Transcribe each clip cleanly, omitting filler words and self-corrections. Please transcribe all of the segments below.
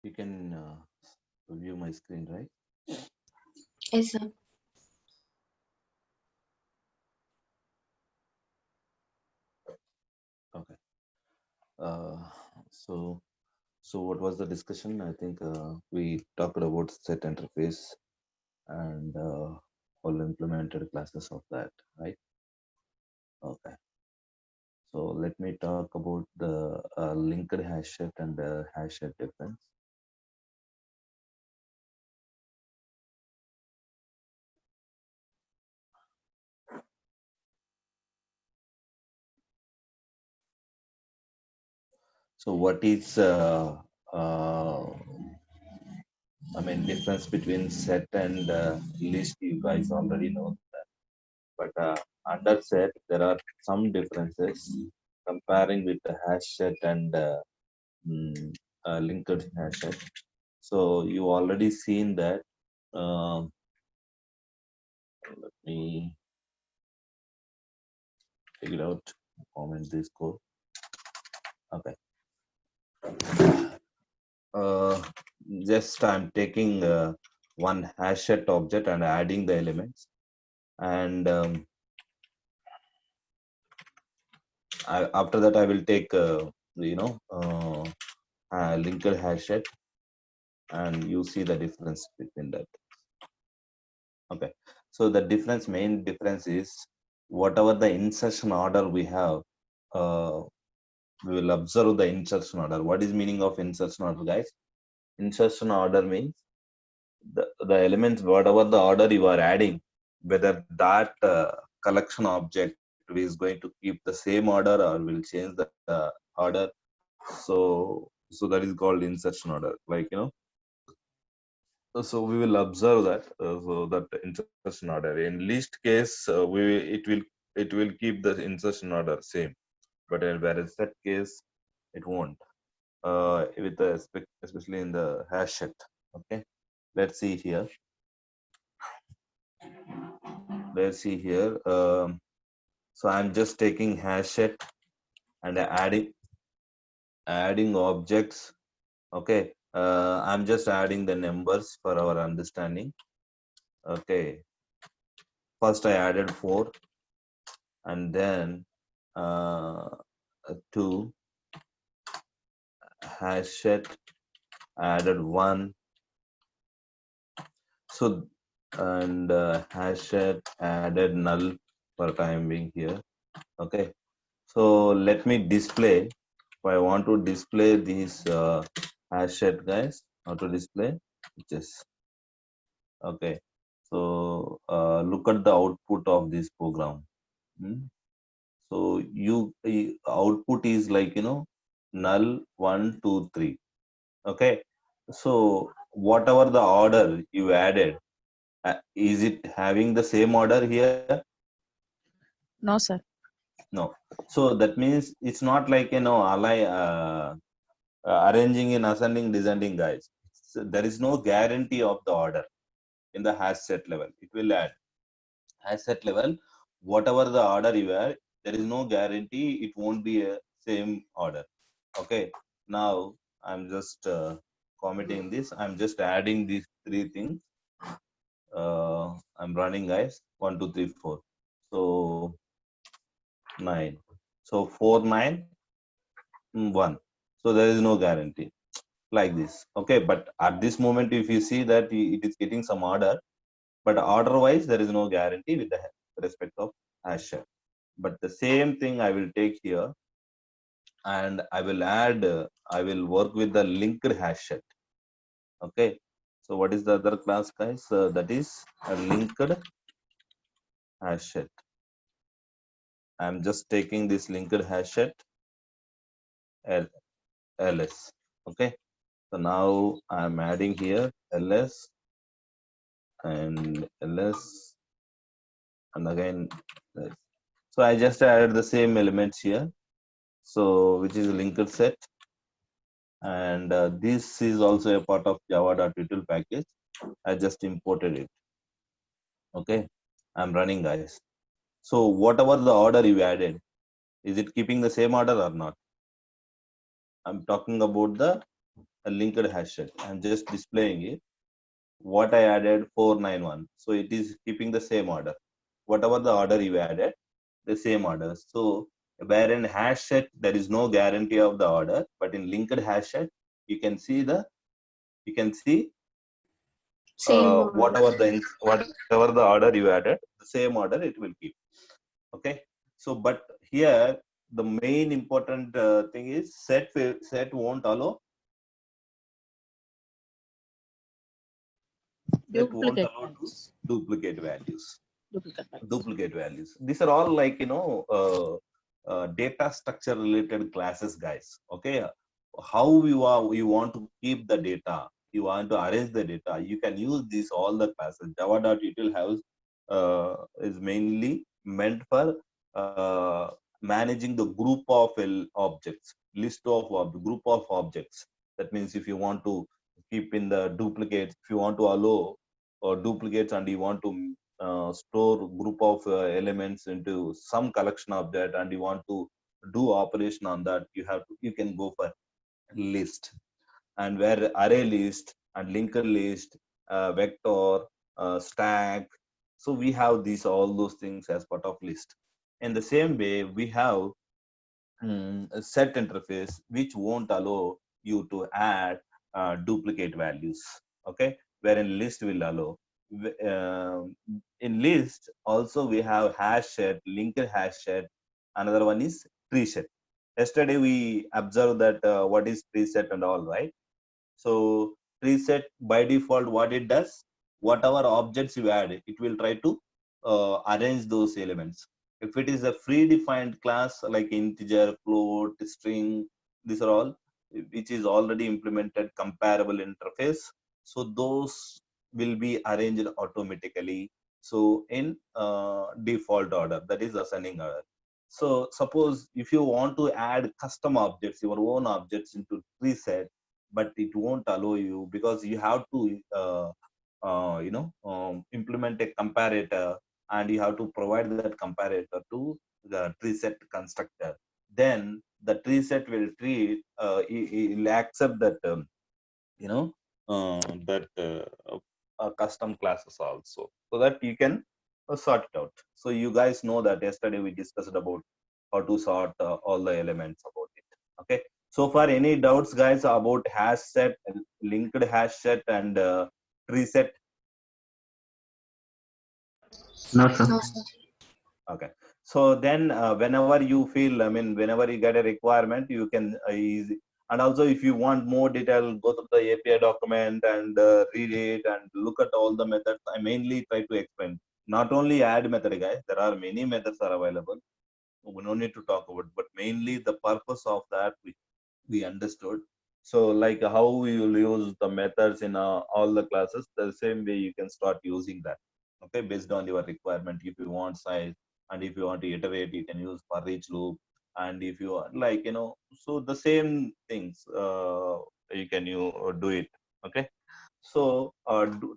You can view my screen, right? Yes, sir. Okay. Uh, so, so what was the discussion? I think we talked about set interface and all implemented classes of that, right? Okay. So let me talk about the linked hashet and hashet difference. So what is I mean difference between set and list? You guys already know that, but under set there are some differences comparing with the hash set and mm, linked hash set. So you already seen that. Um, Let me figure out comment this code. Okay. Uh, just I'm taking one hash set object and adding the elements, and after that I will take linked hash set, and you see the difference between that. Okay, so the difference, main difference is whatever the insertion order we have, uh, we will observe the insertion order. What is meaning of insertion order, guys? Insertion order means the elements, whatever the order you are adding, whether that collection object is going to keep the same order or will change the order. So that is called insertion order. Like so we will observe that so that insertion order in least case it will keep the insertion order same, but in whereas that case it won't with the especially in the hash set. Okay, let's see here. Let's see here. So I'm just taking hash set and adding objects. Okay, I'm just adding the numbers for our understanding. Okay, first I added 4, and then uh, 2 hash set added 1. So and hash set added null for time being here. Okay, so let me display. If I want to display these hash set, guys, how to display? Just okay. So look at the output of this program. Hmm. So output is like null 1 2 3. Okay. So whatever the order you added, is it having the same order here? No, sir. No. So that means it's not like arranging in ascending descending, guys. So there is no guarantee of the order in the hash set level. It will add hash set level whatever the order you add. There is no guarantee it won't be a same order. Okay. Now I'm just commenting this. I'm just adding these three things. I'm running, guys. 1 2 3 4. So 9. So 4 9 1. So there is no guarantee like this. Okay, but at this moment, if you see that it is getting some order, but order wise there is no guarantee with the respect of hash set. But the same thing I will take here, and I will add. I will work with the linked hash set. Okay. So what is the other class, guys? That is a linked hash set. I'm just taking this linked hash set ls. Okay. So now I'm adding here ls and ls and again this. So I just added the same elements here. So which is a linked set, and this is also a part of java.util package. I just imported it. Okay, I'm running, guys. So whatever the order you added, is it keeping the same order or not? I'm talking about the a linked hash set. I'm just displaying it. What I added 491. So it is keeping the same order. Whatever the order you added, the same order. So where in hash set there is no guarantee of the order, but in linked hash set you can see Same order. whatever the order you added, the same order it will keep. Okay. So but here the main important thing is set won't allow Duplicate to values. duplicate values. Duplicate values. Duplicate values. These are all like data structure related classes, guys. Okay, how you want to keep the data, you want to arrange the data. You can use these all the classes. Java.util house is mainly meant for managing the group of objects, list of group of objects. That means if you want to keep in the duplicates, if you want to allow or duplicates and you want to store group of elements into some collection of that and you want to do operation on that, you can go for list. And where array list and linker list, vector, stack, so we have these all those things as part of list. In the same way we have a set interface which won't allow you to add duplicate values. Okay, wherein list will allow. In list also we have hash set, linked hash set. Another one is tree set. Yesterday we observed that what is tree set and all, right? So tree set by default what it does, whatever objects you add, it will try to arrange those elements. If it is a predefined class like integer, float, string, these are all which is already implemented comparable interface, so those will be arranged automatically. So in default order, that is ascending order. So suppose if you want to add custom objects, your own objects into tree set, but it won't allow you because you have to implement a comparator, and you have to provide that comparator to the tree set constructor. Then the tree set will treat will accept that you know that custom classes also, so that you can sort it out. So you guys know that yesterday we discussed about how to sort all the elements about it. Okay, so far any doubts guys about hash set, linked hash set and tree set? No, sir. No, sir. Okay, so then whenever you feel, I mean whenever you get a requirement, you can easy. And also if you want more detail, go to the API document and read it and look at all the methods. I mainly try to explain. Not only add method, guys, there are many methods are available, we no need to talk about, but mainly the purpose of that we understood. So like how we will use the methods in all the classes, the same way you can start using that. Okay, based on your requirement. If you want size and if you want to iterate, you can use for each loop. And if you want, like so the same things you can do it. Okay, so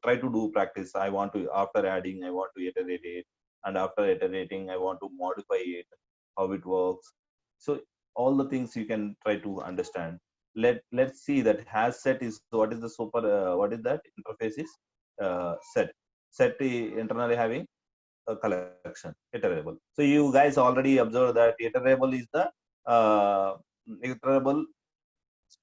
try to do practice. I want to, after adding, I want to iterate it, and after iterating I want to modify it, how it works. So all the things you can try to understand. Let's see that hash set is what is the super what is that interface is set internally having a collection iterable. So you guys already observed that iterable is the uh, iterable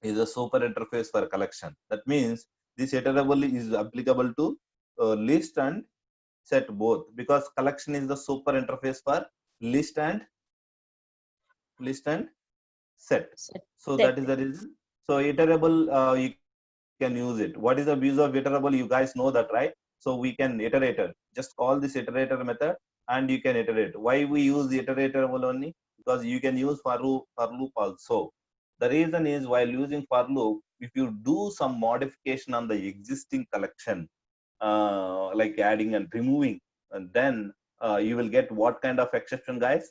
is a super interface for collection. That means this iterable is applicable to list and set both, because collection is the super interface for list and set. Set. So Set. that is the reason. So iterable, you can use it. What is the use of iterable? You guys know that, right? So we can iterator. Just call this iterator method and you can iterate. Why we use the iterable only? Because you can use for loop also. The reason is, while using for loop, if you do some modification on the existing collection, like adding and removing, and then you will get what kind of exception, guys?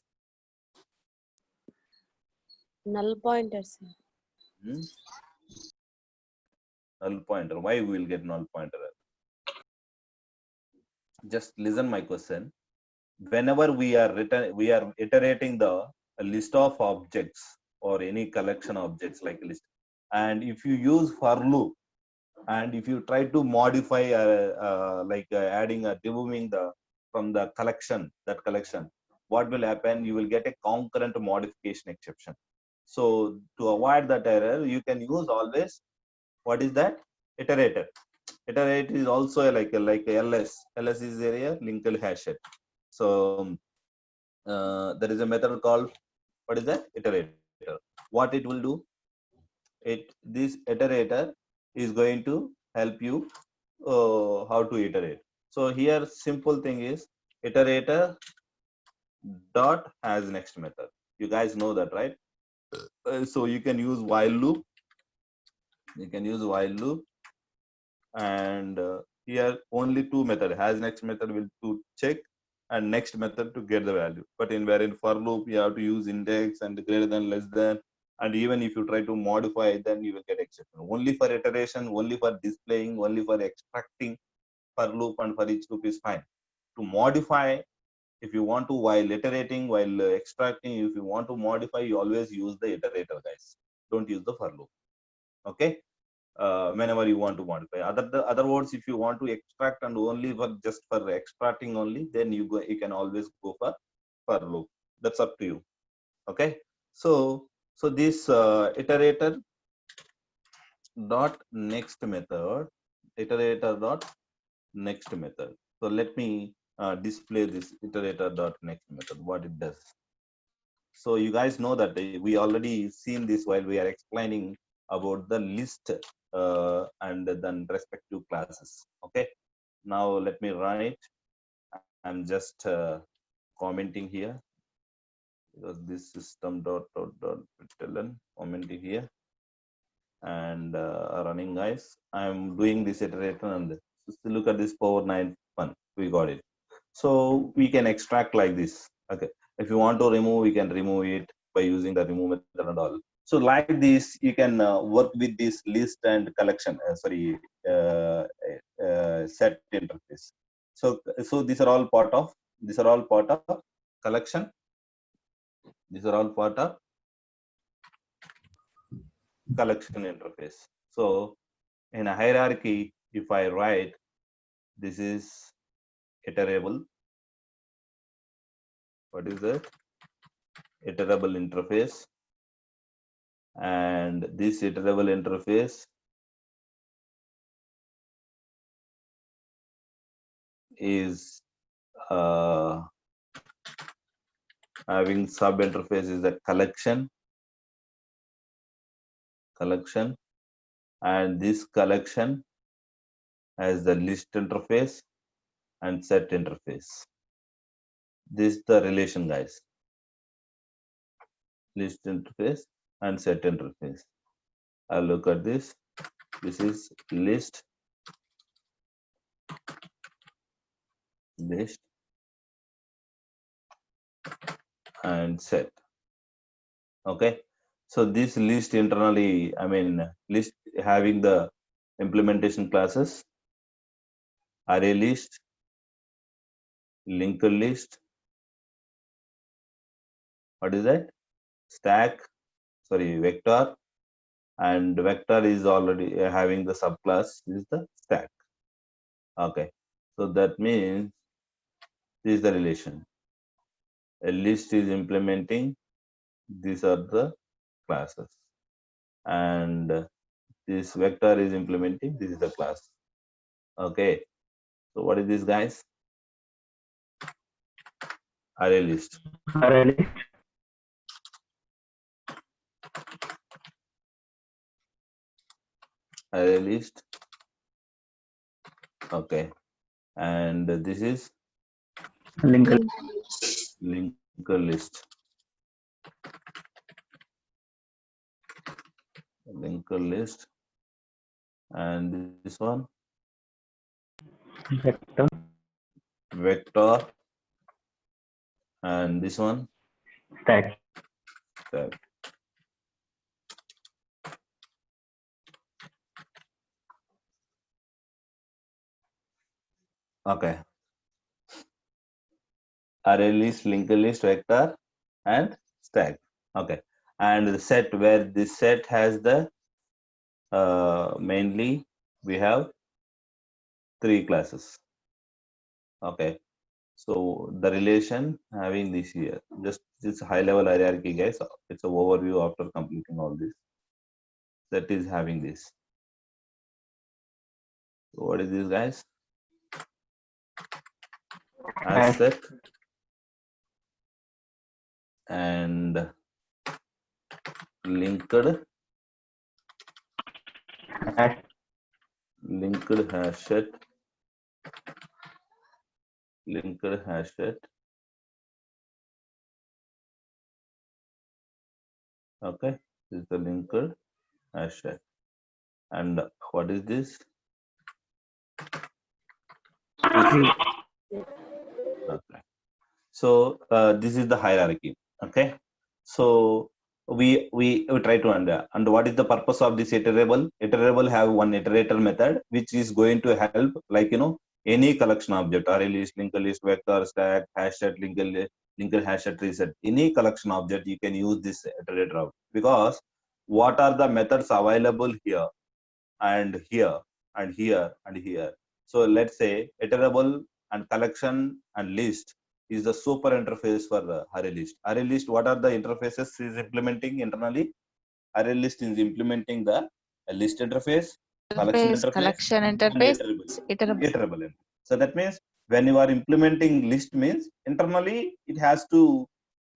Null pointers. Hmm? Null pointer. Why we will get null pointer? Just listen my question. Whenever we are iterating the list of objects or any collection objects like list, And if you use for loop, and if you try to modify adding or removing the from the collection, that collection, what will happen? You will get a concurrent modification exception. So to avoid that error, you can use always, what is that? Iterator. Iterate is also like ls. Ls is area linked hashed. So there is a method called, what is that? Iterator. What it will do, this iterator is going to help you how to iterate. So here simple thing is iterator dot has next method. You guys know that, right? So you can use while loop. You can use while loop, and here only two method. Has next method will to check, and next method to get the value. But in for loop, you have to use index and greater than, less than, and even if you try to modify, then you will get exception. Only for iteration, only for displaying, only for extracting, for loop and for each loop is fine. To modify, if you want to, while iterating, while extracting, if you want to modify, you always use the iterator, guys. Don't use the for loop. Okay. Whenever you want to modify, other words, if you want to extract and only for just for extracting only, then you can always go for loop. That's up to you. Okay. So this iterator dot next method, iterator dot next method. So let me display this iterator dot next method, what it does. So you guys know that we already seen this while we are explaining about the list and then respective classes. Okay. Now let me write. I'm just commenting here, because this system dot println commenting here, and running, guys. I'm doing this iterator, and look at this power 9 1. We got it. So we can extract like this. Okay. If you want to remove, we can remove it by using the remove method and all. So like this, you can work with this list and collection. Uh, Set interface. So these are all part of collection. These are all part of collection interface. So in a hierarchy, if I write, this is iterable. What is that? Iterable interface. And this iterable interface is having sub interface is the collection, and this collection has the list interface and set interface. This is the relation, guys. List interface and set interface. I'll look at this. This is list and set. Okay. So this list internally, list having the implementation classes, array list, linked list. What is that? Vector, and vector is already having the subclass is the stack. Okay. So that means this is the relation. A list is implementing, these are the classes, and this vector is implementing, this is the class. Okay. So what is this, guys? Array list. Array list. Okay. And this is linked list. Linked list. And this one, vector. And this one, stack. Okay. Array list, linked list, vector, and stack. Okay. And the set, where this set has the mainly we have 3 classes. Okay, so the relation having this here, just this high level hierarchy, guys. It's an overview after completing all this. That is having this. So what is this, guys? Asset and linked hashet, linked hashet. Okay, this is the linked hashet. And what is this? Okay. So this is the hierarchy. Okay. So we try to and what is the purpose of this iterable? Iterable have one iterator method which is going to help, like any collection object, array list, linked list, vector, stack, hash set, linked hash set, tree set, any collection object you can use this iterator of, because what are the methods available here and here and here and here. So let's say iterable and collection and list is the super interface for the array list. Array list, what are the interfaces is implementing internally? Array list is implementing the list interface, collection interface, and interface, iterable iterable. interface. So that means when you are implementing list means internally it has to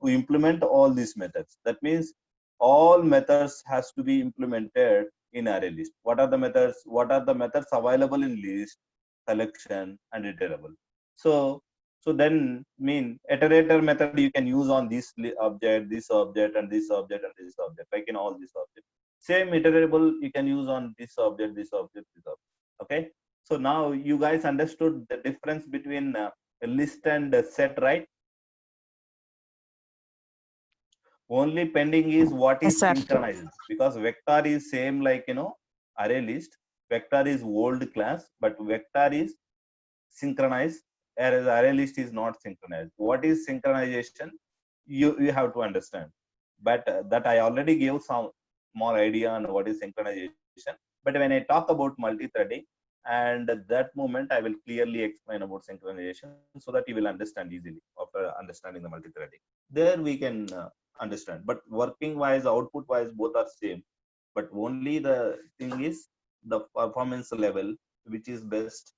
implement all these methods. That means all methods has to be implemented in array list. What are the methods? What are the methods available in list, collection, and iterable? So then mean iterator method you can use on this object, this object, and this object, and this object, like in all these objects. Same iterable you can use on this object, this object, this object. Okay. So now you guys understood the difference between a list and a set, right? Only pending is what Yes, is sir. synchronized, because vector is same like array list. Vector is old class, but vector is synchronized, whereas array list is not synchronized. What is synchronization? You have to understand. But that I already gave some more idea on what is synchronization. But when I talk about multi-threading, and at that moment I will clearly explain about synchronization so that you will understand easily after understanding the multi-threading. There we can understand. But working wise, output wise, both are same. But only the thing is the performance level, which is best.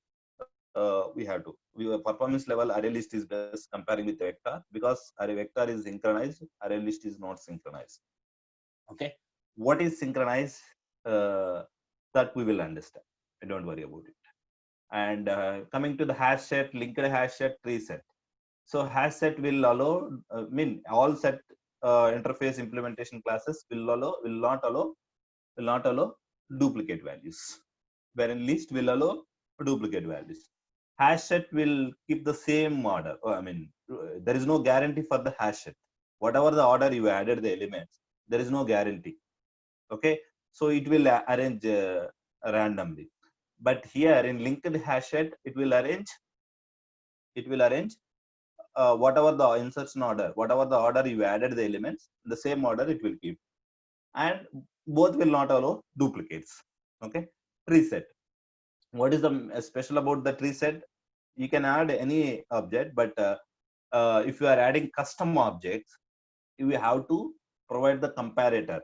We have to. Performance level array list is best comparing with vector, because array vector is synchronized, array list is not synchronized. Okay, what is synchronized? That we will understand. Don't worry about it. And coming to the hash set, linked hash set, tree set. So hash set will allow, all set interface implementation classes will not allow duplicate values, wherein list will allow duplicate values. Hash set will keep the same order. There is no guarantee for the hash set. Whatever the order you added the elements, there is no guarantee. Okay, so it will arrange randomly. But here in linked hash set, it will arrange whatever the insertion order, whatever the order you added the elements, the same order it will keep, and both will not allow duplicates. Okay, tree set. What is the special about the tree set? You can add any object, but if you are adding custom objects, you have to provide the comparator.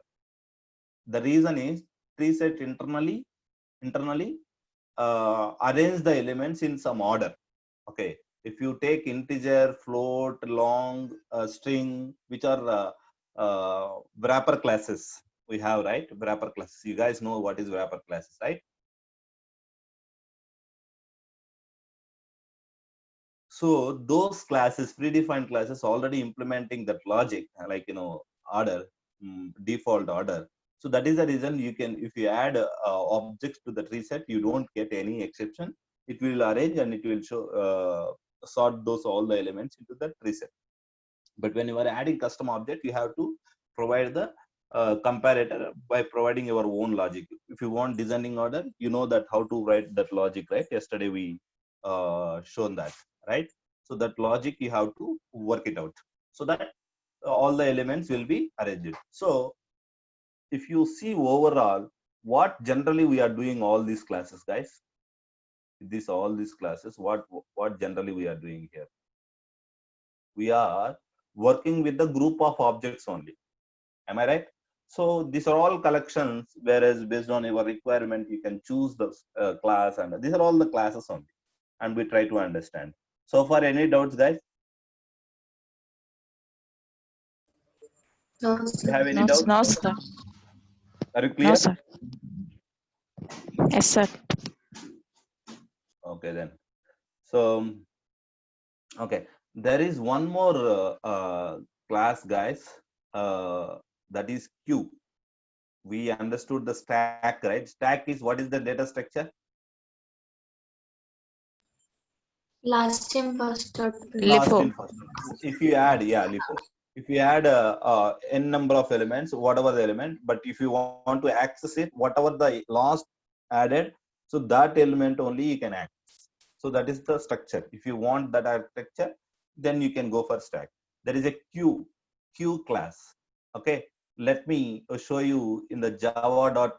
The reason is tree set internally arrange the elements in some order. Okay, if you take integer, float, long, string, which are wrapper classes we have, right? Wrapper classes. You guys know what is wrapper classes, right? So those classes, predefined classes, already implementing that logic, like order, default order. So that is the reason you can, if you add objects to the tree set, you don't get any exception. It will arrange and it will show sort those all the elements into the tree set. But when you are adding custom object, you have to provide the comparator by providing your own logic. If you want descending order, you know that how to write that logic, right? Yesterday we shown that, right? So that logic you have to work it out so that all the elements will be arranged. So if you see overall, what generally we are doing all these classes, guys? All these classes, what generally we are doing here? We are working with the group of objects only. Am I right? So these are all collections, whereas based on your requirement, you can choose the class, and these are all the classes only. And we try to understand. So far, any doubts, guys? No, Do you sir. have any No, doubts? no, sir. Are you No, clear? sir. Yes, sir. Okay, then. So, okay, there is one more class, guys. That is Q. We understood the stack, right? Stack is, what is the data structure? Last in, first out. Last LIFO. in, first out. If you add, yeah, LIFO. If you add n number of elements, whatever the element, but if you want to access it, whatever the last added, so that element only you can access. So that is the structure. If you want that architecture, then you can go for stack. There is a Q class. Okay, let me show you in the Java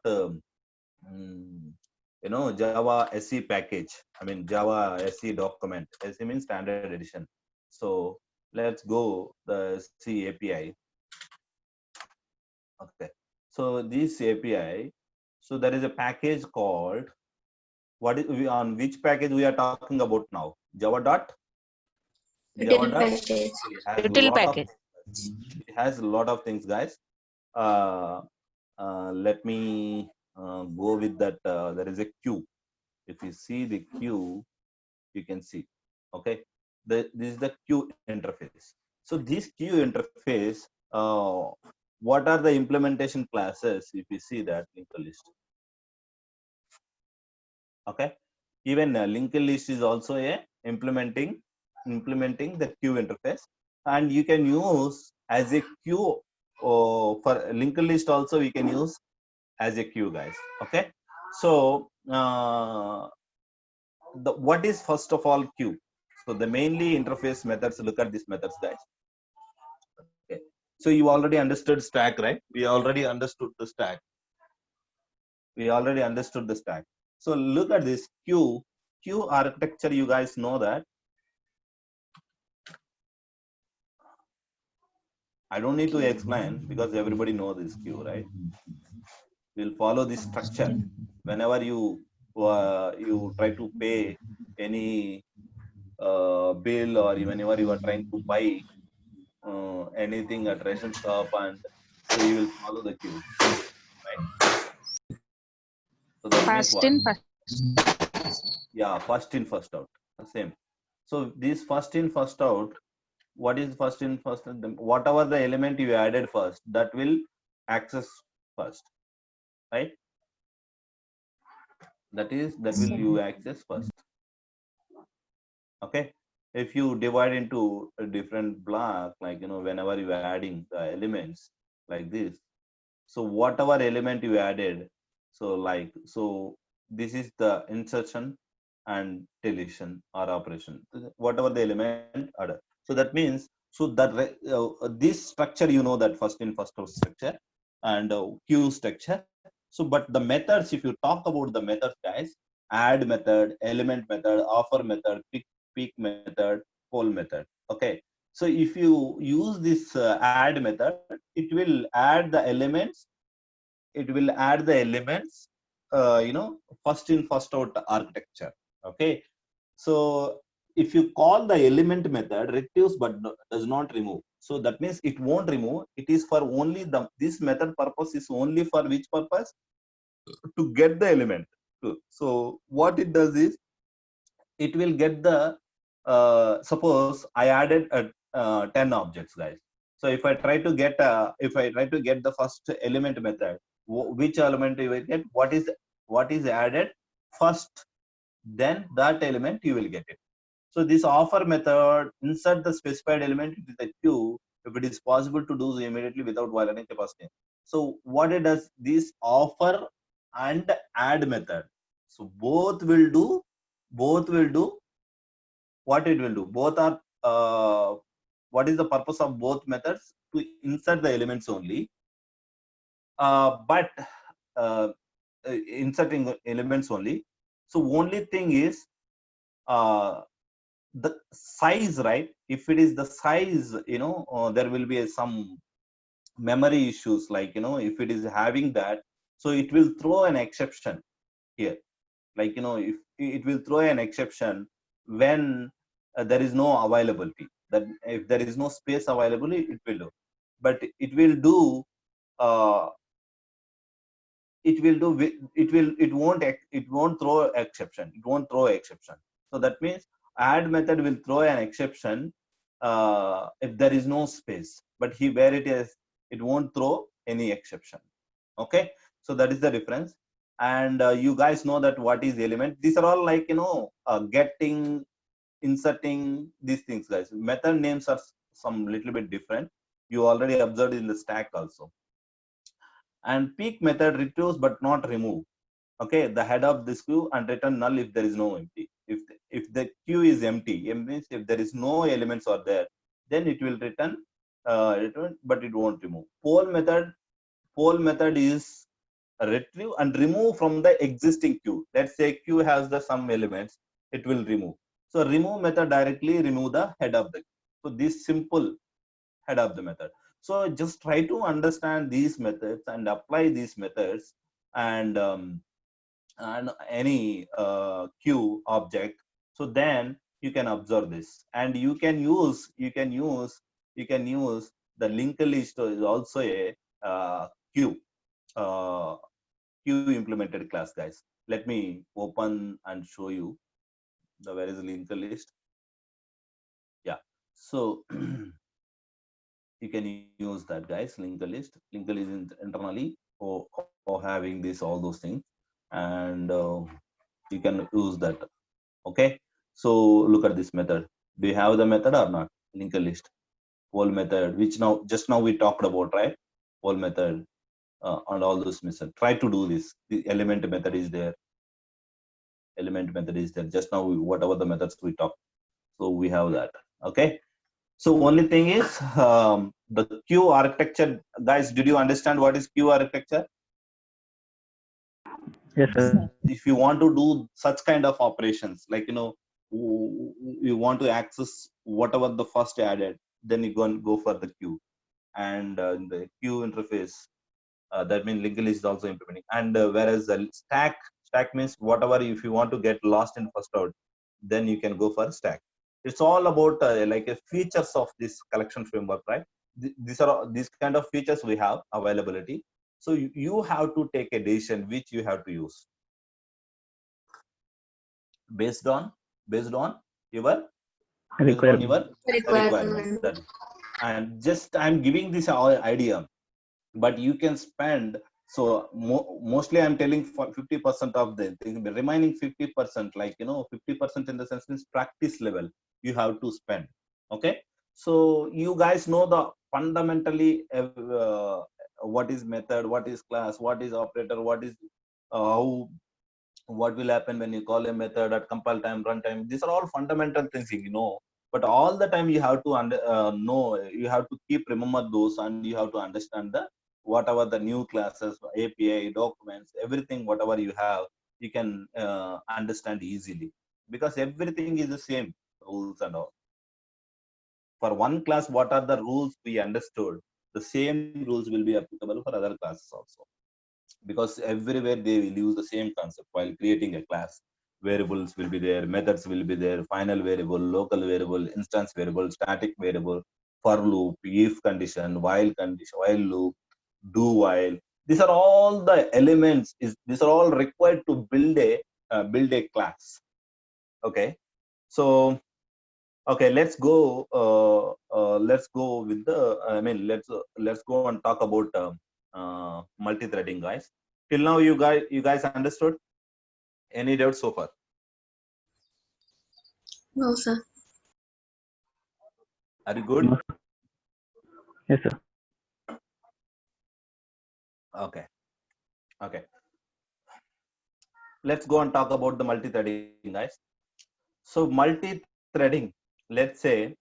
Java SE package. I mean Java SE document. SE means standard edition. So let's go the C API. Okay. So this API. So there is a package called, on which package we are talking about now? Java Util package. has a Util lot of, package. it has a lot of things, guys. Let me go with that. There is a queue. If you see the queue, you can see. Okay, this is the queue interface. So this queue interface, what are the implementation classes? If you see that linked list, okay, even linked list is also a implementing the queue interface, and you can use as a queue. For linked list also we can use as a queue, guys. Okay, so what is first of all queue? So the mainly interface methods, look at these methods, guys. Okay, so you already understood stack, right? We already understood the stack. So look at this queue architecture. You guys know that. I don't need to explain because everybody knows this queue, right? We'll follow this structure. Whenever you try to pay any bill, or whenever you are trying to buy anything at ration shop, and so you will follow the queue, right? So that means First what? in, first. Yeah, first in, first out. The same. So this first in, first out. What is first in, first out? Whatever the element you added first, that will access first, right? That will you access first. Okay. If you divide into a different block, like whenever you are adding the elements like this, so whatever element you added, so this is the insertion and deletion or operation, whatever the element added. So that means, so that this structure, that first in, first out structure, and queue structure. So but the methods, if you talk about the methods, guys, add method, element method, offer method, pick method, poll method. Okay, so if you use this add method, it will add the elements. First in, first out architecture. Okay, so if you call the element method reduce but does not remove, so that means it won't remove. It is for only this method purpose is only for which purpose? To get the element. So what it does is, it will get the suppose I added 10 objects, guys. So if I try to get the first element method, which element you will get? What is added first, then that element you will get it. So this offer method, insert the specified element into the queue if it is possible to do so immediately without violating capacity. So what it does, this offer and add method. So both will do what it will do. Both are what is the purpose of both methods? To insert the elements only. But inserting elements only. So only thing is the size, right? If it is the size, there will be some memory issues, like if it is having that, so it will throw an exception here. Like if it will throw an exception when there is no availability, that if there is no space available, it will do. But it will do uh, it won't throw exception, so that means add method will throw an exception if there is no space, but where it is, it won't throw any exception. Okay, so that is the difference. And you guys know that what is element. These are all like getting, inserting, these things, guys. Method names are some little bit different. You already observed in the stack also. And peek method retrieves but not remove. Okay, the head of this queue and return null if there is no empty. If the queue is empty, it means if there is no elements are there, then it will return, but it won't remove. Poll method is retrieve and remove from the existing queue. Let's say queue has the some elements, it will remove. So remove method directly remove the head of the queue. So this simple head of the method. So just try to understand these methods and apply these methods, and any queue object. So then you can observe this, and you can use the linked list is also a queue uh, queue implemented class, guys. Let me open and show you the where is linked list. Yeah, so you can use that, guys. Linked list is internally for having this all those things, and you can use that. Okay, so look at this method. Do you have the method or not? Linked list whole method, which now just now we talked about, right? Whole method and all those methods. Try to do this. The element method is there. Just now whatever the methods we talked, so we have that. Okay, so only thing is the queue architecture, guys. Did you understand what is queue architecture? Yes, sir. If you want to do such kind of operations, like you want to access whatever the first added, then you go for the queue. And the queue interface, that means linked list is also implementing. And whereas the stack means whatever, if you want to get lost in first out, then you can go for stack. It's all about like features of this collection framework, right? These kind of features we have availability. So you have to take a decision which you have to use based on your Requirement. requirements. And just I'm giving this idea, but you can spend. So mostly I'm telling for 50% of the thing, the remaining 50%, like 50% in the sense means practice level, you have to spend. Okay, so you guys know the fundamentally what is method, what is class, what is operator, what is how, what will happen when you call a method at compile time, runtime. These are all fundamental things, but all the time you have to know, you have to keep remember those, and you have to understand the whatever the new classes, API, documents, everything whatever you have, you can understand easily, because everything is the same rules and all. For one class, what are the rules we understood, the same rules will be applicable for other classes also, because everywhere they will use the same concept while creating a class. Variables will be there, methods will be there, final variable, local variable, instance variable, static variable, for loop, if condition, while loop, do while. These are all the elements, these are all required to build a class. Okay, so okay, let's go with the, I mean, let's go and talk about multi-threading, guys. Till now you guys understood? Any doubts so far? No, sir. Are you good? No. Yes, sir. Okay, let's go and talk about the multi-threading, guys. So multi-threading, let's say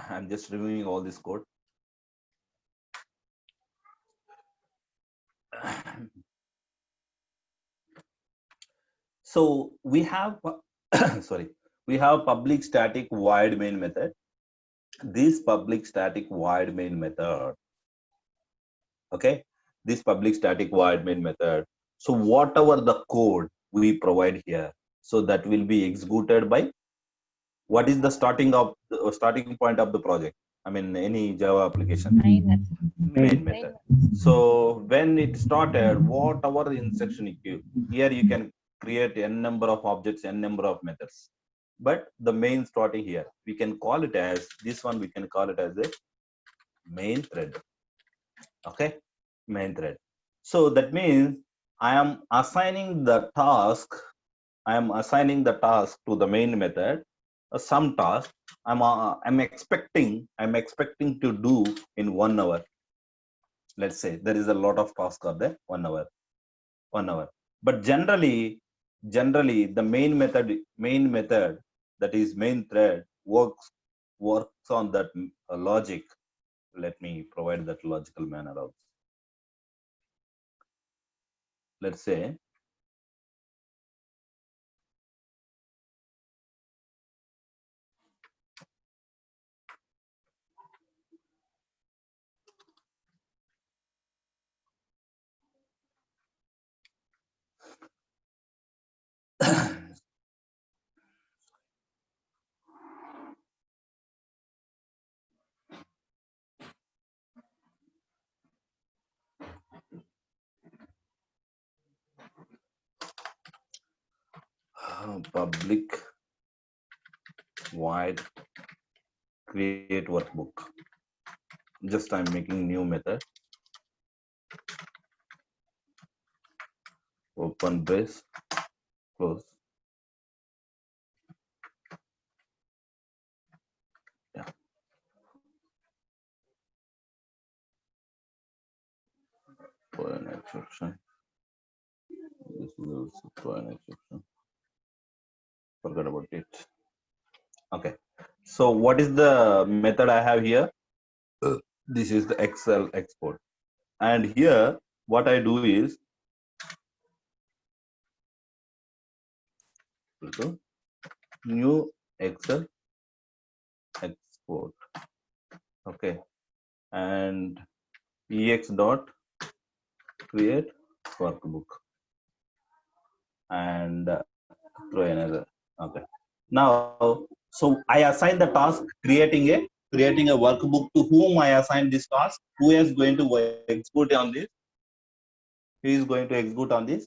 I'm just reviewing all this code. So we have, sorry, we have public static void main method. This public static void main method, okay, this public static void main method. So whatever the code we provide here, so that will be executed by what is the starting point of the project? I mean, any Java application. Main method. So when it started, whatever instruction here you can create n number of objects, n number of methods. But the main starting here, we can call it as this one. We can call it as a main thread. Okay, main thread. So that means I am assigning the task. I am assigning the task to the main method. Some task I'm expecting to do in 1 hour. Let's say there is a lot of tasks are there 1 hour, but generally the main method, that is main thread, works on that logic. Let me provide that logical manner also. Let's say public void create workbook. Just I'm making new method. Open brace, close. Yeah. For an exception. This is also for an exception. Forgot about it. Okay. So what is the method I have here? This is the Excel export. And here, what I do is new Excel export. Okay. And ex dot create workbook. And throw another. Okay. Now, so I assign the task creating a workbook to whom I assign this task. Who is going to execute on this? He is going to execute on this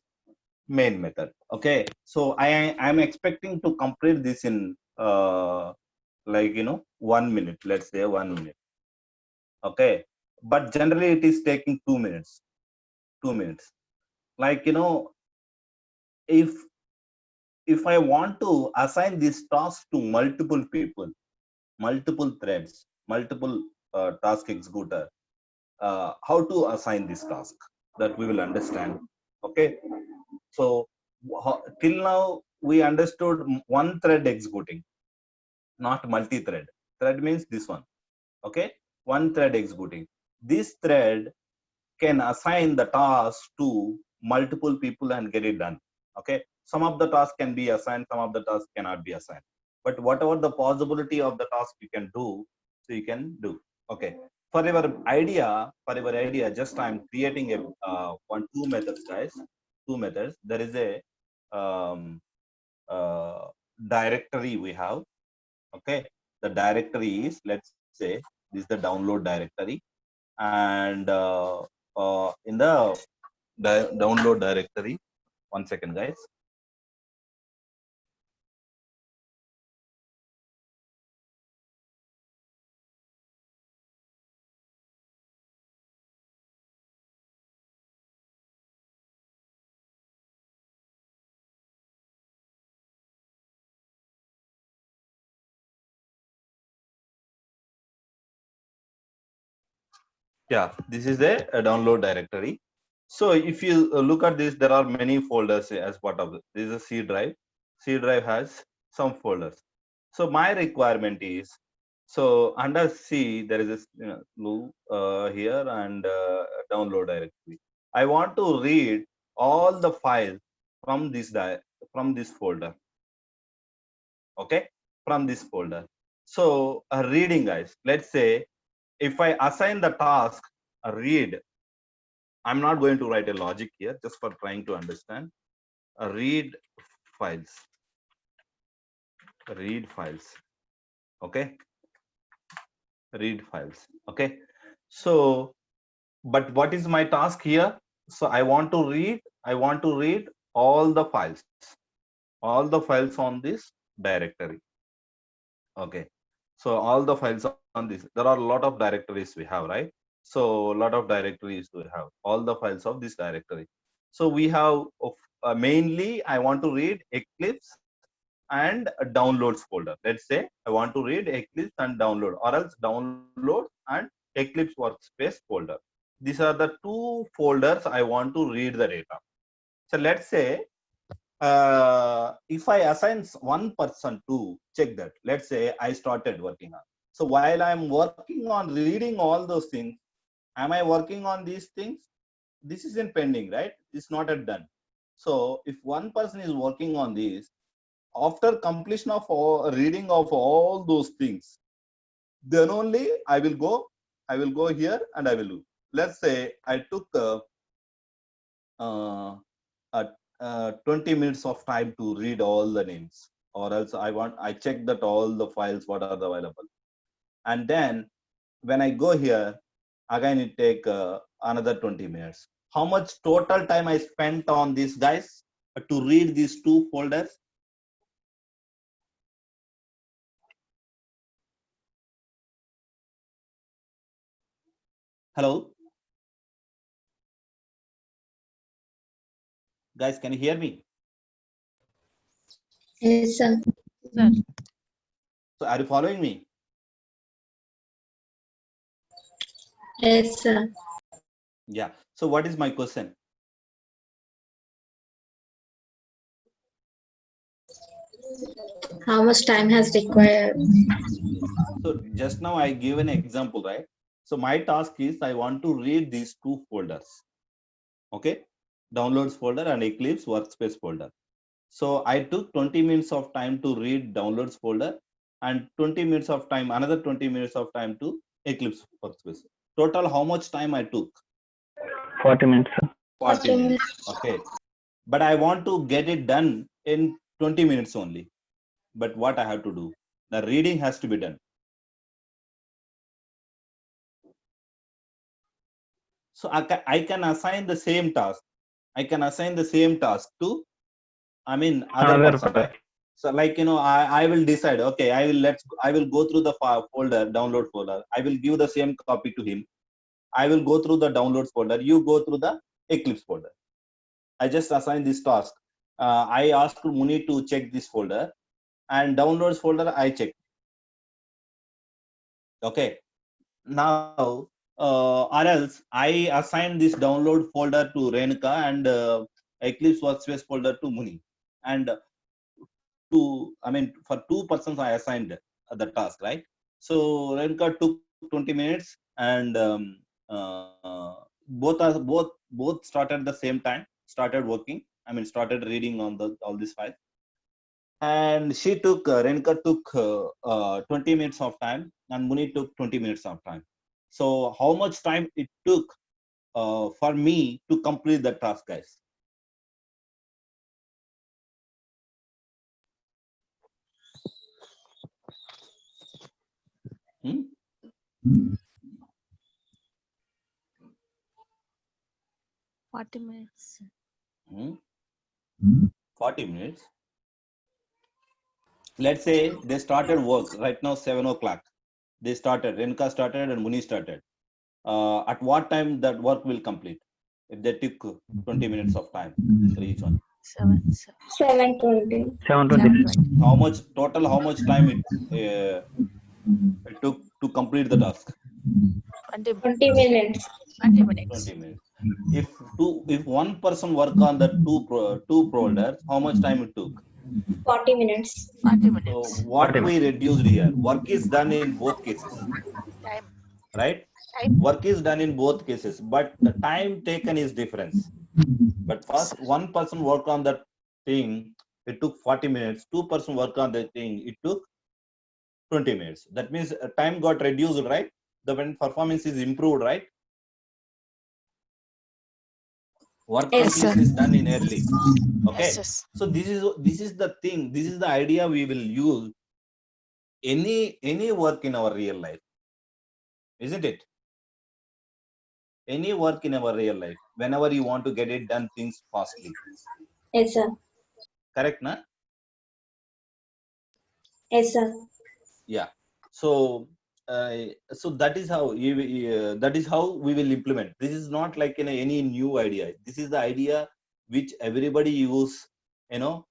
main method. Okay. So I am expecting to complete this in like 1 minute. Let's say 1 minute. Okay. But generally it is taking 2 minutes. 2 minutes. Like if I want to assign this task to multiple people, multiple threads, multiple task executor, how to assign this task, that we will understand. Okay. So till now we understood one thread executing, not multi-thread. Thread means this one. Okay. One thread executing. This thread can assign the task to multiple people and get it done. Okay. Some of the tasks can be assigned, some of the tasks cannot be assigned. But whatever the possibility of the task you can do, so you can do. Okay. For your idea, just I'm creating a two methods, guys. Two methods. There is a directory we have. Okay. The directory is, let's say, this is the download directory, and in the download directory, 1 second, guys. Yeah, this is a download directory. So if you look at this, there are many folders as part of it. This is a C drive. C drive has some folders. So my requirement is, so under C, there is a loop here and download directory. I want to read all the files from this this folder. Okay, from this folder. So reading, guys. Let's say if I assign the task read, I'm not going to write a logic here, just for trying to understand. Read files. Read files. Okay. Read files. Okay. So, but what is my task here? So I want to read all the files on this directory. Okay. So all the files on this, there are a lot of directories we have, right? So a lot of directories we have, all the files of this directory. So we have mainly I want to read Eclipse and a downloads folder. Let's say I want to read Eclipse and download, or else download and Eclipse workspace folder. These are the two folders I want to read the data. So let's say if I assign one person to check that, let's say I started working on. So while I'm working on reading all those things, am I working on these things? This is in pending, right? It's not yet done. So if one person is working on this, after completion of reading of all those things, then only I will go here and I will do. Let's say I took 20 minutes of time to read all the names, or else I check that all the files what are available, and then when I go here again, it take another 20 minutes. How much total time I spent on this, guys, to read these two folders? Hello, guys, can you hear me? Yes, sir. Sir. So are you following me? Yes, sir. Yeah. So what is my question? How much time has required? So just now I gave an example, right? So my task is I want to read these two folders. Okay, downloads folder and Eclipse workspace folder. So I took 20 minutes of time to read downloads folder and 20 minutes of time, another 20 minutes of time to Eclipse workspace. Total, how much time I took? 40 minutes, sir. 40 minutes. Okay. But I want to get it done in 20 minutes only. But what I have to do? The reading has to be done. So I can assign the same task. I can assign the same task to, other Another person, person. right? So like, I will decide, okay, I will go through the folder, download folder. I will give the same copy to him. I will go through the downloads folder. You go through the Eclipse folder. I just assign this task. I asked Muni to check this folder, and downloads folder I check. Okay. Now, or else I assign this download folder to Renuka and Eclipse workspace folder to Muni. And for two persons I assigned the task, right? So Renuka took 20 minutes, and both started the same time, started working. Started reading on all these files. And Renuka took 20 minutes of time, and Muni took 20 minutes of time. So how much time it took for me to complete the task, guys? Hmm? 40 minutes. 40 minutes. Let's say they started work right now 7 o'clock. They started, Renuka started and Muni started. At what time that work will complete? If they took 20 minutes of time for each one. 7:20. 7:20. How much time it took to complete the task? 20 minutes. 20 minutes. 20 minutes. If one person work on the two folders, how much time it took? 40 minutes. 40 So minutes. what 40 we reduced here, work is done in both cases, Time. right? Work is done in both cases, but the time taken is difference. But first, one person work on that thing it took 40 minutes. 2% work on the thing, it took 20 minutes. That means time got reduced, right? The when performance is improved, right? Work Yes, sir. completion is done in early. Okay. Yes, yes. So this is the thing. This is the idea we will use any work in our real life, isn't it? Any work in our real life, whenever you want to get it done things fastly. Yes, sir. Correct, na? Yes, sir. Yeah. So so that is how that is how we will implement. This is not like any new idea. This is the idea which everybody use.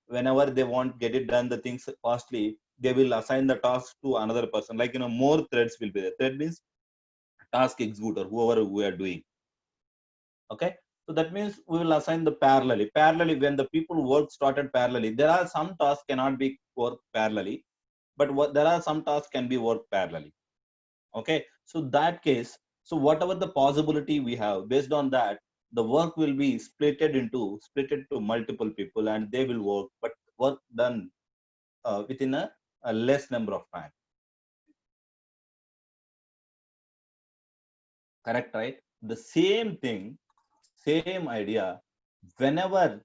Whenever they want get it done the things fastly, they will assign the task to another person. Like more threads will be there. Thread means task executor, whoever we are doing. Okay. So that means we will assign the parallelly. Parallelly, when the people work started parallelly, there are some tasks cannot be worked parallelly, but there are some tasks can be worked parallelly. Okay. So that case, so whatever the possibility we have, based on that, the work will be splitted to multiple people, and they will work, but work done within a less number of time. Correct, right? The same thing, same idea, whenever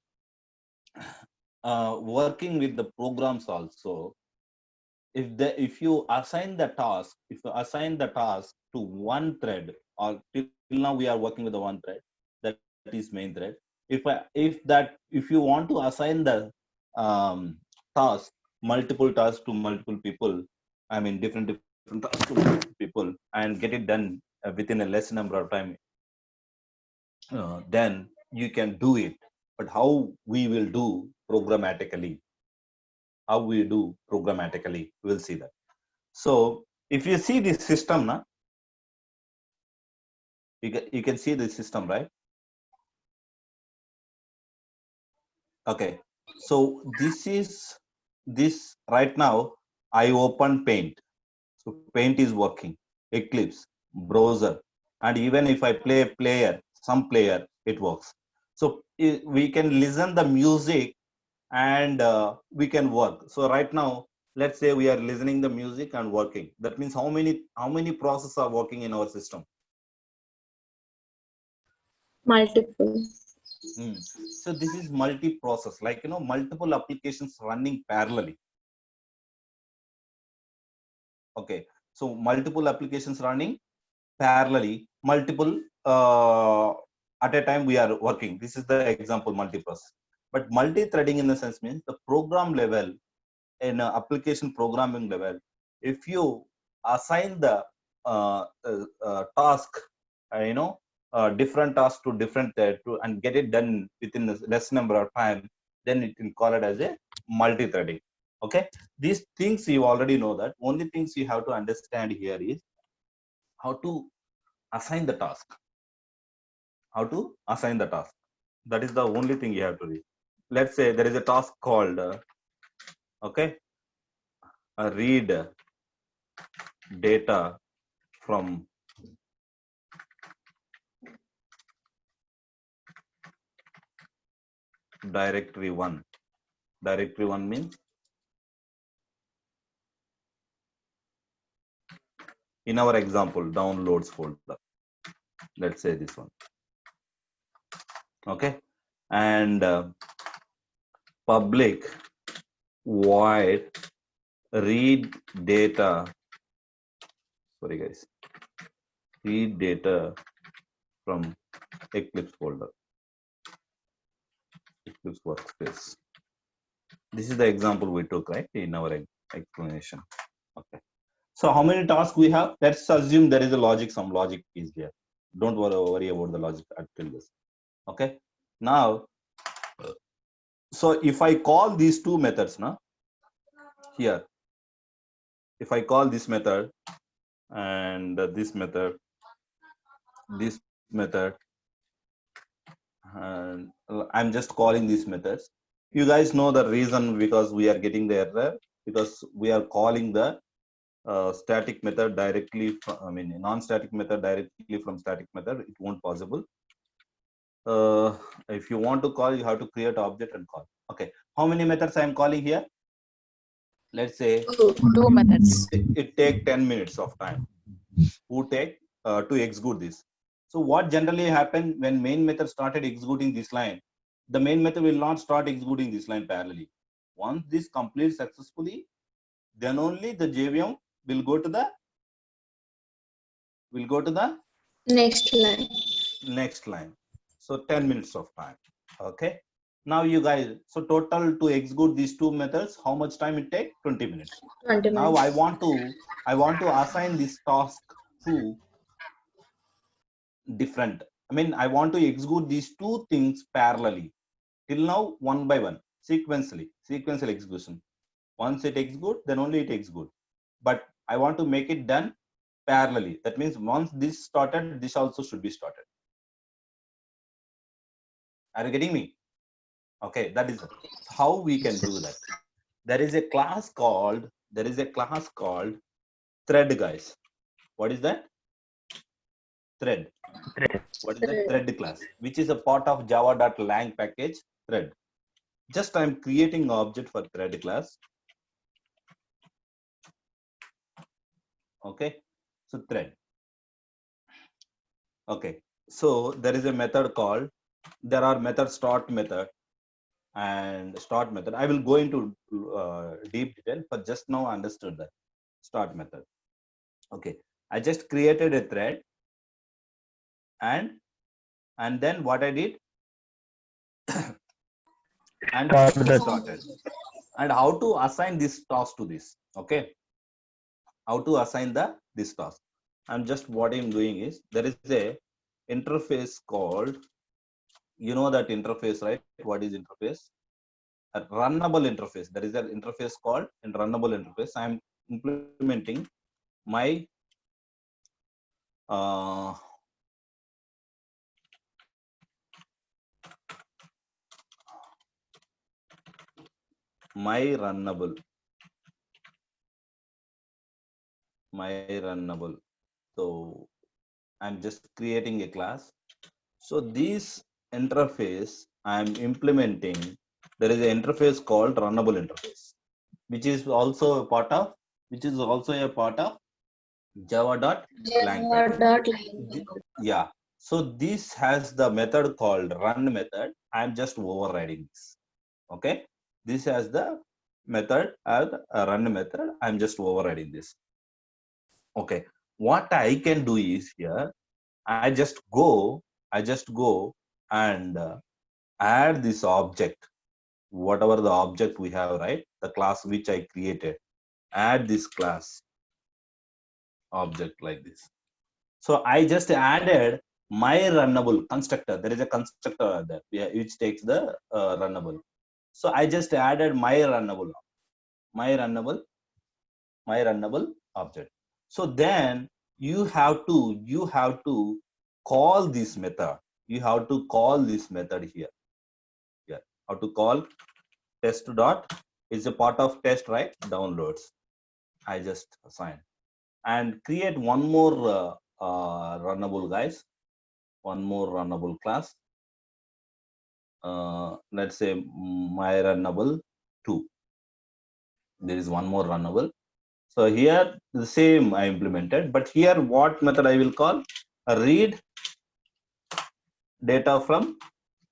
working with the programs also, if you assign the task to one thread, or till now we are working with the one thread, that is main thread. If you want to assign the task, multiple tasks to multiple people, I mean different tasks to multiple people, and get it done within a less number of time, then you can do it. But how we will do programmatically? We'll see that. So if you see this system, you can see the system, right? Okay. So this right now I open Paint. So Paint is working, Eclipse, browser, and even if I play some player, it works. So we can listen the music, and we can work. So right now, let's say we are listening the music and working. That means how many processes are working in our system? Multiple. So this is multi-process, like multiple applications running parallelly. Okay, so multiple applications running parallelly, multiple at a time we are working. This is the example multi-process. But multi-threading in the sense means the program level, in application programming level, if you assign the task, different tasks to different and get it done within the less number of time, then it can call it as a multi-threading. Okay, these things you already know. That only things you have to understand here is how to assign the task. That is the only thing you have to read. Let's say there is a task called read data from directory 1. Directory 1 means, in our example, downloads folder. Let's say this one. Okay, and public void read data. Sorry guys, read data from Eclipse folder, Eclipse workspace. This is the example we took, right, in our explanation. Okay. So how many tasks we have? Let's assume there is a logic. Some logic is there. Don't worry about the logic until this. Okay. Now, so if I call these two methods now, here, if I call this method and this method, and I'm just calling these methods. You guys know the reason, because we are getting the error, because we are calling the static method directly from, non-static method directly from static method. It won't possible. If you want to call, you have to create object and call. Okay, How many methods I am calling here? Let's say Two. Two methods. it take 10 minutes of time who take to execute this. So what generally happened when main method started executing this line, the main method will not start executing this line parallelly. Once this completes successfully, then only the JVM will go to the Next line. next line. So 10 minutes of time. Okay. Now you guys, so total to execute these two methods, how much time it take? 20 minutes. 20 Now minutes. I want to assign this task to different. I mean, I want to execute these two things parallelly. Till now, one by one, sequential execution. Once it execute, then only it execute. But I want to make it done parallelly. That means once this started, this also should be started. Are you getting me? Okay, that is how we can do that. There is a class called thread, guys. What is that? Thread. What is the thread class? Which is a part of java.lang package thread. Just I'm creating an object for thread class. Okay, so thread. Okay, so there is a method called, there are method start method and start method. I will go into deep detail, but just now I understood that start method. Okay, I just created a thread and then what I did and started. And how to assign this task to this? Okay, how to assign this task? I'm just, what I'm doing is, there is a interface called, you know that interface, right? What is interface? A runnable interface. There is an interface called a runnable interface. I'm implementing my runnable. So I'm just creating a class. So this interface I'm implementing, there is an interface called runnable interface, which is also a part of java.lang package. Yeah. So this has the method called run method. I'm just overriding this. Okay. This has the method as a run method. I'm just overriding this. Okay. What I can do is here, I just go and add this object, whatever the object we have, right? The class which I created, add this class object like this. So I just added my runnable constructor. There is a constructor there which takes the runnable. So I just added my runnable object. So then you have to call this method. You have to call this method here. Yeah, how to call test dot is a part of test, right? Downloads. I just assign and create one more runnable, guys. One more runnable class. Let's say my runnable 2. There is one more runnable. So here the same I implemented, but here what method I will call? A read data from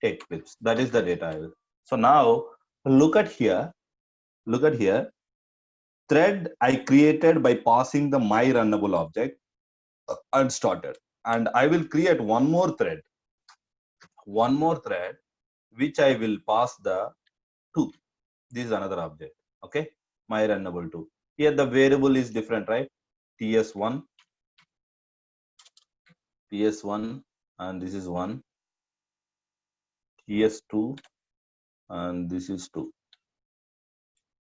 take clips. That is the data I will. So now look at here. Thread I created by passing the my runnable object and started. And I will create one more thread which I will pass the 2. This is another object. Okay, my runnable 2. Here the variable is different, right? ts1, and this is 1. ts2, and this is 2.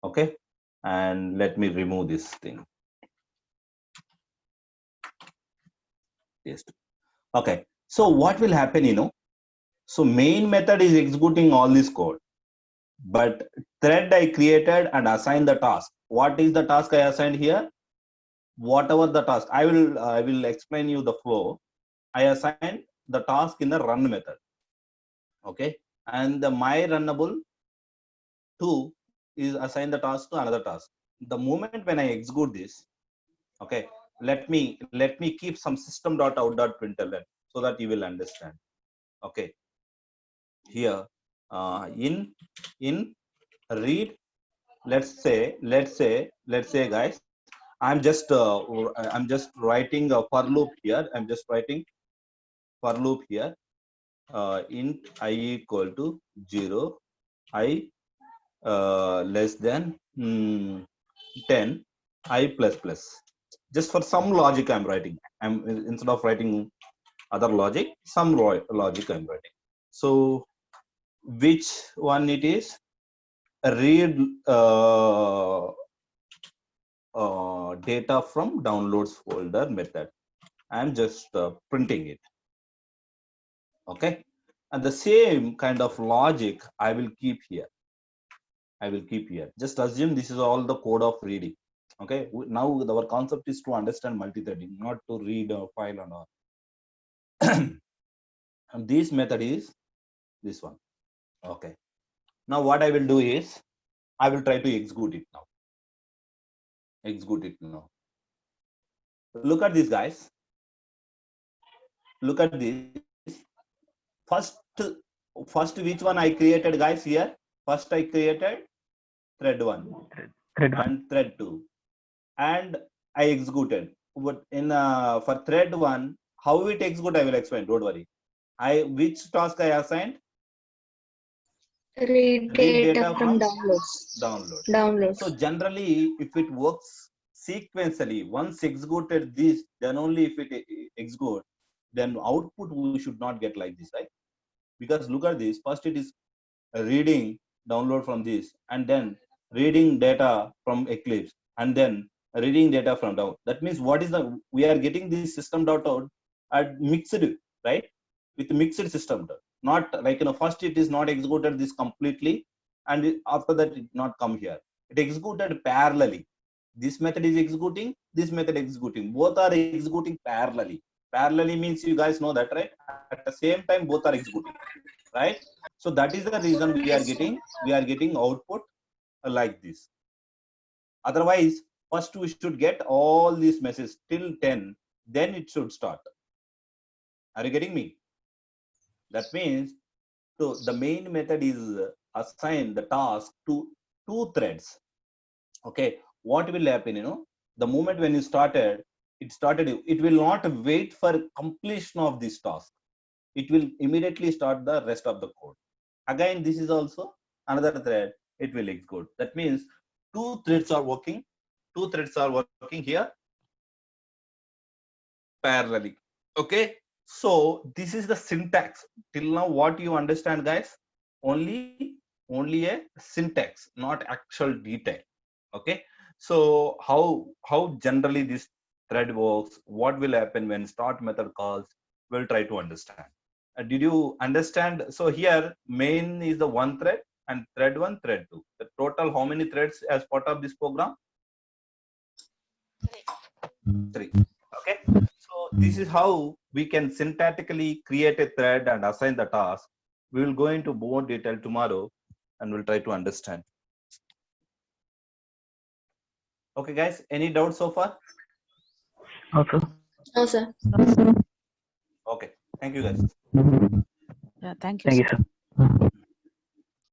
Okay, and let me remove this thing. Yes. Okay, so what will happen, so main method is executing all this code, but thread I created and assigned the task. What is the task I assigned here? Whatever the task, I will explain you the flow. I assign the task in the run method. Okay, and the my runnable 2 is assign the task to another task. The moment when I execute this, okay, let me keep some system.out.println so that you will understand. Okay, here in read, let's say guys, I'm just writing a for loop here. I'm just writing for loop here. Int I equal to 0, I less than 10, I plus plus. Just for some logic I'm writing. I'm instead of writing other logic, some logic I'm writing. So which one it is? Read data from downloads folder method. I'm just printing it. Okay, and the same kind of logic I will keep here. Just assume this is all the code of reading. Okay, now our concept is to understand multi-threading, not to read a file and all. And this method is this one. Okay, now what I will do is I will try to execute it now. Look at this, guys. Look at this. First which one I created, guys? Here first I created thread 1 and thread 2, and I executed. But in for thread 1, how it execute I will explain, don't worry. Which task I assigned? Read data from downloads. So generally, if it works sequentially, once executed this, then only if it execute, then output we should not get like this, right? Because look at this. First it is reading download from this, and then reading data from Eclipse, and then reading data from down. That means what is the, we are getting this system.out at mixed, right? With mixed system, not like, first it is not executed this completely, and after that it not come here. It executed parallelly. This method is executing, this method executing. Both are executing parallelly. Parallelly means you guys know that, right? At the same time, both are executing, right? So that is the reason we are getting output like this. Otherwise, first we should get all these messages till 10, then it should start. Are you getting me? That means, so the main method is assign the task to 2 threads. Okay, what will happen? The moment when you started, it will not wait for completion of this task. It will immediately start the rest of the code. Again, this is also another thread. It will execute. That means 2 threads are working. 2 threads are working here parallelly. Okay. So this is the syntax. Till now, what you understand, guys? Only a syntax, not actual detail. Okay. So how generally this thread works? What will happen when start method calls? We'll try to understand. Did you understand? So here main is the 1 thread and thread 1, thread 2. The total how many threads as part of this program? 3. Okay. So this is how we can syntactically create a thread and assign the task. We will go into more detail tomorrow and we'll try to understand. Okay, guys. Any doubts so far? Also. No, sir. Okay. Thank you, guys. Yeah, thank you. Thank you, sir.